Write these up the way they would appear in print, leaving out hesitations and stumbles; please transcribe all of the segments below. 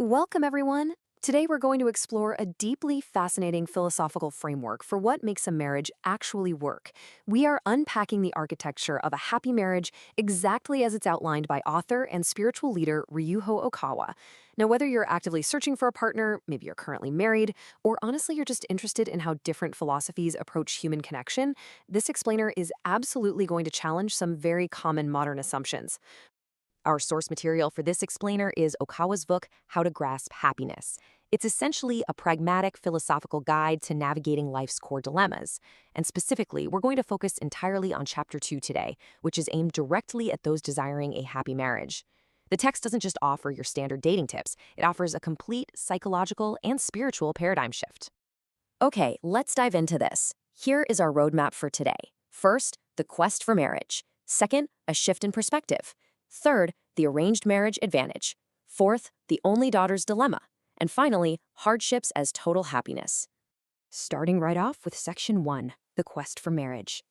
Welcome, everyone. Today, we're going to explore a deeply fascinating philosophical framework for what makes a marriage actually work. We are unpacking the architecture of a happy marriage exactly as it's outlined by author and spiritual leader Ryuho Okawa. Now, whether you're actively searching for a partner, maybe you're currently married, or honestly you're just interested in how different philosophies approach human connection, this explainer is absolutely going to challenge some very common modern assumptions. Our source material for this explainer is Okawa's book, How to Grasp Happiness. It's essentially a pragmatic philosophical guide to navigating life's core dilemmas. And specifically, we're going to focus entirely on Chapter 2 today, which is aimed directly at those desiring a happy marriage. The text doesn't just offer your standard dating tips, it offers a complete psychological and spiritual paradigm shift. Okay, let's dive into this. Here is our roadmap for today. First, the quest for marriage. Second, a shift in perspective. Third, the arranged marriage advantage. Fourth, the only daughter's dilemma. And finally, hardships as total happiness. Starting right off with Section 1, the quest for marriage.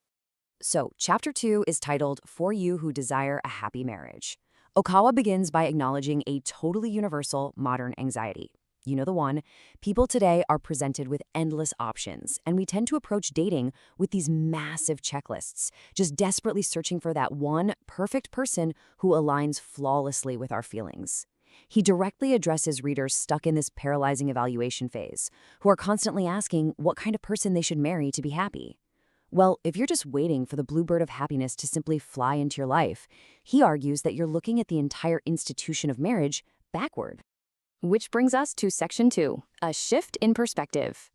So, Chapter 2 is titled For You Who Desire a Happy Marriage. Okawa begins by acknowledging a totally universal modern anxiety. You know the one. People today are presented with endless options, and we tend to approach dating with these massive checklists, just desperately searching for that one perfect person who aligns flawlessly with our feelings. He directly addresses readers stuck in this paralyzing evaluation phase, who are constantly asking what kind of person they should marry to be happy. Well, if you're just waiting for the bluebird of happiness to simply fly into your life, he argues that you're looking at the entire institution of marriage backward. Which brings us to Section 2, a shift in perspective.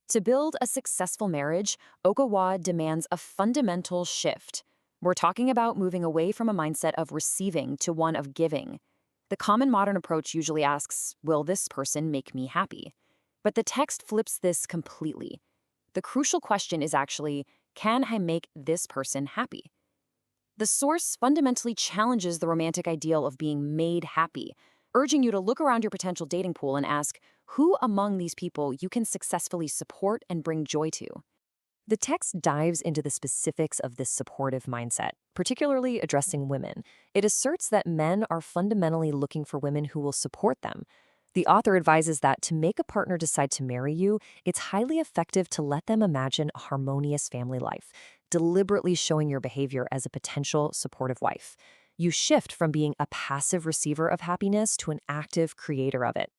To build a successful marriage, Okawa demands a fundamental shift. We're talking about moving away from a mindset of receiving to one of giving. The common modern approach usually asks, will this person make me happy? But the text flips this completely. The crucial question is actually, can I make this person happy? The source fundamentally challenges the romantic ideal of being made happy, urging you to look around your potential dating pool and ask who among these people you can successfully support and bring joy to. The text dives into the specifics of this supportive mindset, particularly addressing women. It asserts that men are fundamentally looking for women who will support them. The author advises that to make a partner decide to marry you, it's highly effective to let them imagine a harmonious family life, deliberately showing your behavior as a potential supportive wife. You shift from being a passive receiver of happiness to an active creator of it.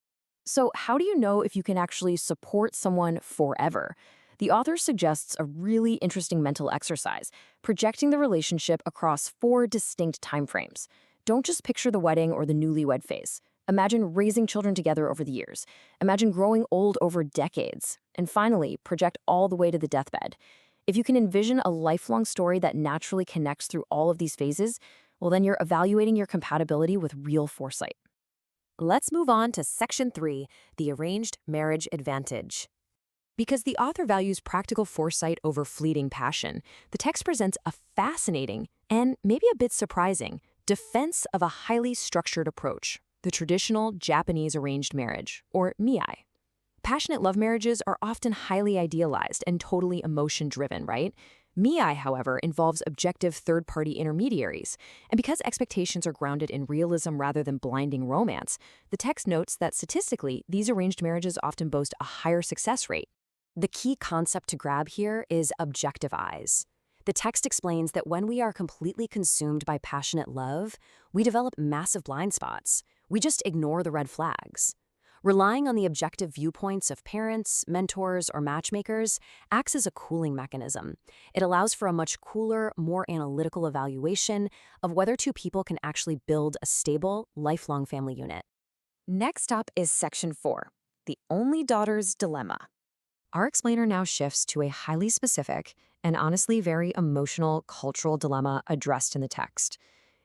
So, how do you know if you can actually support someone forever? The author suggests a really interesting mental exercise, projecting the relationship across 4 distinct timeframes. Don't just picture the wedding or the newlywed phase. Imagine raising children together over the years. Imagine growing old over decades. And finally, project all the way to the deathbed. If you can envision a lifelong story that naturally connects through all of these phases, well, then you're evaluating your compatibility with real foresight. Let's move on to Section 3, the arranged marriage advantage. Because the author values practical foresight over fleeting passion, the text presents a fascinating and maybe a bit surprising defense of a highly structured approach, the traditional Japanese arranged marriage, or miyai. Passionate love marriages are often highly idealized and totally emotion-driven, right? Miyai, however, involves objective third-party intermediaries, and because expectations are grounded in realism rather than blinding romance, the text notes that statistically, these arranged marriages often boast a higher success rate. The key concept to grab here is objective eyes. The text explains that when we are completely consumed by passionate love, we develop massive blind spots. We just ignore the red flags. Relying on the objective viewpoints of parents, mentors, or matchmakers acts as a cooling mechanism. It allows for a much cooler, more analytical evaluation of whether two people can actually build a stable, lifelong family unit. Next up is Section 4, the only daughter's dilemma. Our explainer now shifts to a highly specific and honestly very emotional cultural dilemma addressed in the text.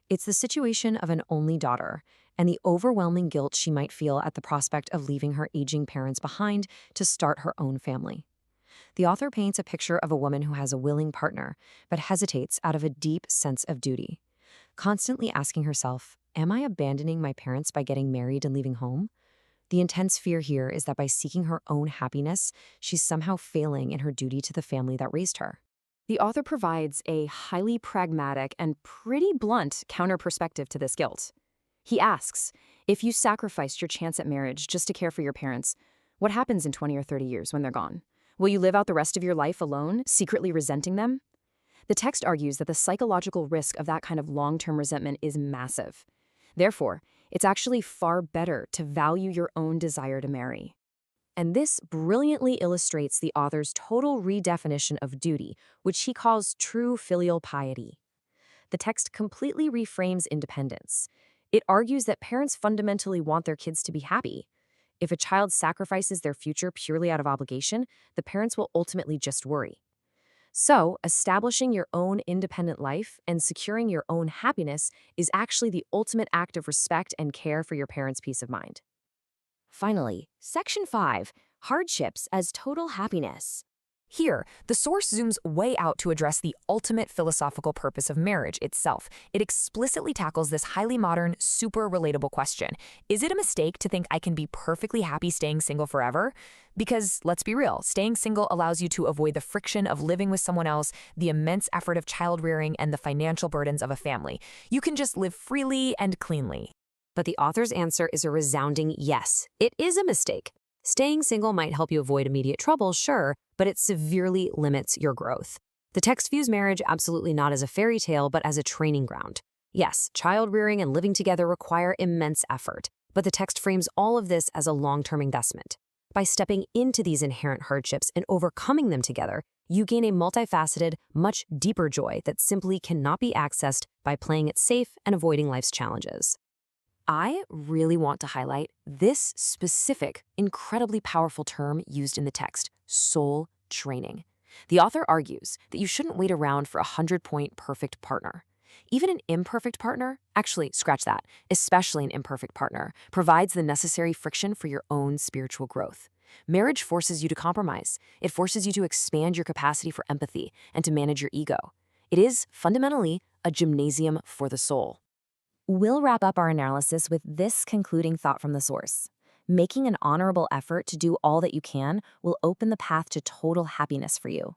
It's the situation of an only daughter and the overwhelming guilt she might feel at the prospect of leaving her aging parents behind to start her own family. The author paints a picture of a woman who has a willing partner, but hesitates out of a deep sense of duty, constantly asking herself, am I abandoning my parents by getting married and leaving home? The intense fear here is that by seeking her own happiness, she's somehow failing in her duty to the family that raised her. The author provides a highly pragmatic and pretty blunt counter perspective to this guilt. He asks, If you sacrificed your chance at marriage just to care for your parents, what happens in 20 or 30 years when they're gone? Will you live out the rest of your life alone, secretly resenting them? The text argues that the psychological risk of that kind of long-term resentment is massive. Therefore, it's actually far better to value your own desire to marry. And this brilliantly illustrates the author's total redefinition of duty, which he calls true filial piety. The text completely reframes independence. It argues that parents fundamentally want their kids to be happy. If a child sacrifices their future purely out of obligation, the parents will ultimately just worry. So, establishing your own independent life and securing your own happiness is actually the ultimate act of respect and care for your parents' peace of mind. Finally, Section 5, Hardships as Total Happiness. Here, the source zooms way out to address the ultimate philosophical purpose of marriage itself. It explicitly tackles this highly modern, super relatable question. Is it a mistake to think I can be perfectly happy staying single forever? Because, let's be real, staying single allows you to avoid the friction of living with someone else, the immense effort of child-rearing, and the financial burdens of a family. You can just live freely and cleanly. But the author's answer is a resounding yes. It is a mistake. Staying single might help you avoid immediate trouble, sure, but it severely limits your growth. The text views marriage absolutely not as a fairy tale, but as a training ground. Yes, child-rearing and living together require immense effort, but the text frames all of this as a long-term investment. By stepping into these inherent hardships and overcoming them together, you gain a multifaceted, much deeper joy that simply cannot be accessed by playing it safe and avoiding life's challenges. I really want to highlight this specific, incredibly powerful term used in the text, soul training. The author argues that you shouldn't wait around for a 100-point perfect partner. Even an imperfect partner, actually, scratch that, especially an imperfect partner, provides the necessary friction for your own spiritual growth. Marriage forces you to compromise. It forces you to expand your capacity for empathy and to manage your ego. It is, fundamentally, a gymnasium for the soul. We'll wrap up our analysis with this concluding thought from the source. Making an honorable effort to do all that you can will open the path to total happiness for you.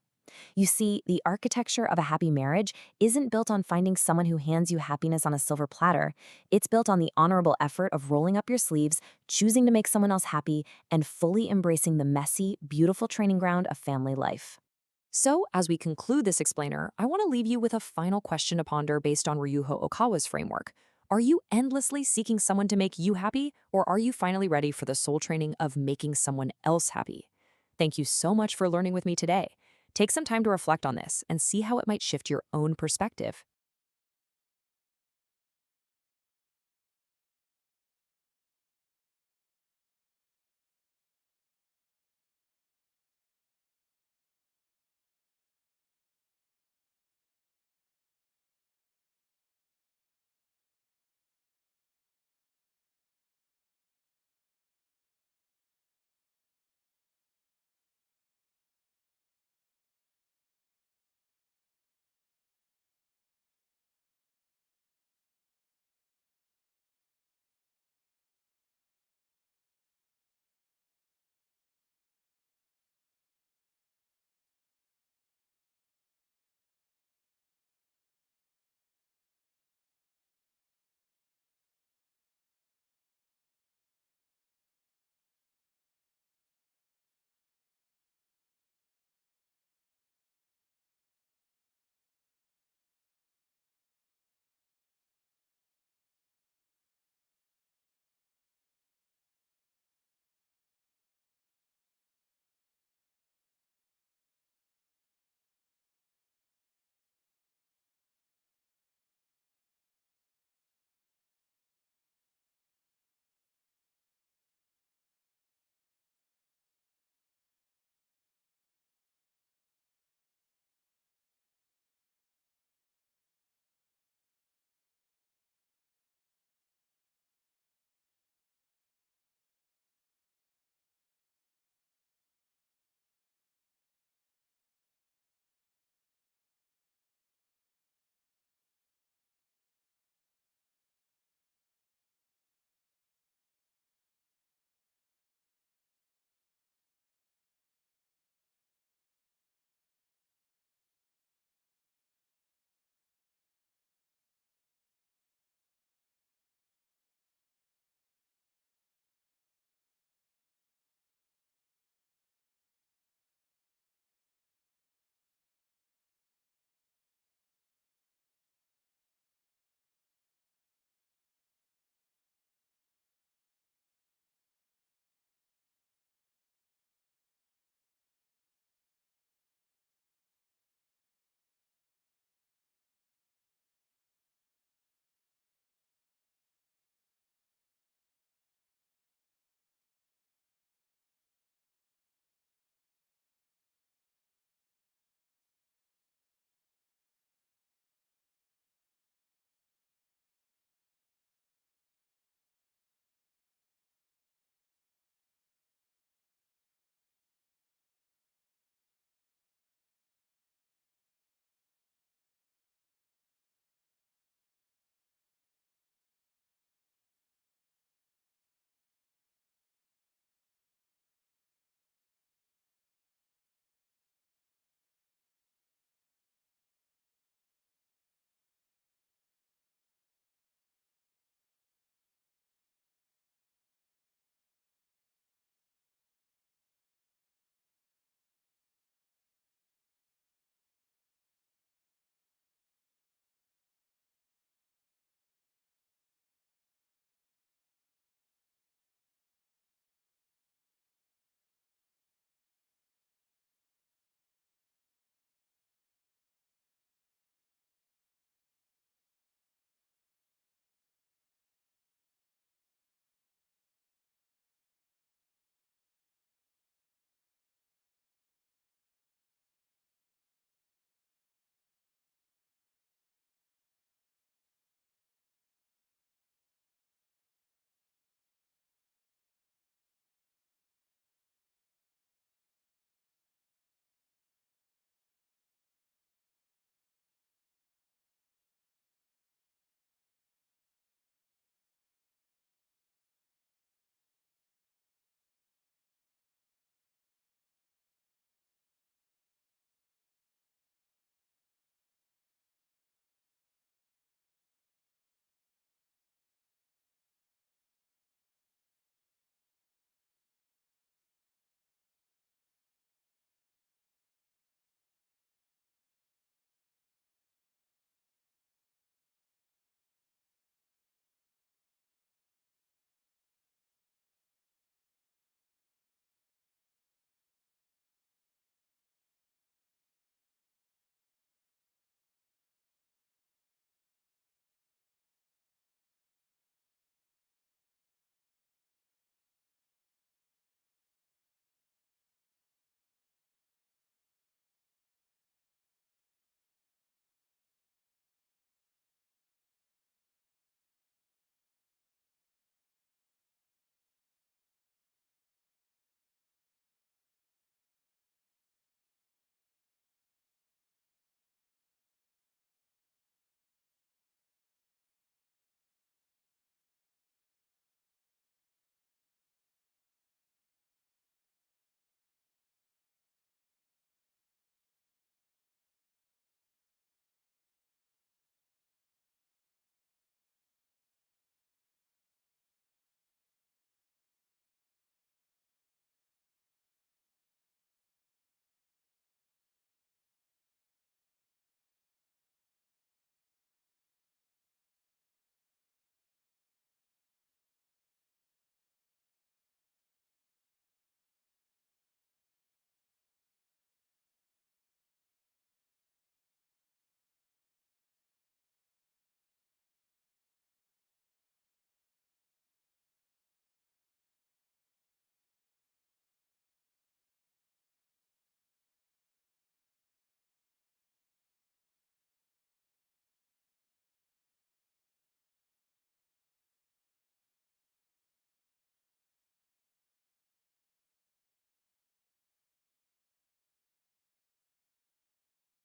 You see, the architecture of a happy marriage isn't built on finding someone who hands you happiness on a silver platter. It's built on the honorable effort of rolling up your sleeves, choosing to make someone else happy, and fully embracing the messy, beautiful training ground of family life. So, as we conclude this explainer, I want to leave you with a final question to ponder based on Ryuho Okawa's framework. Are you endlessly seeking someone to make you happy, or are you finally ready for the soul training of making someone else happy? Thank you so much for learning with me today. Take some time to reflect on this and see how it might shift your own perspective.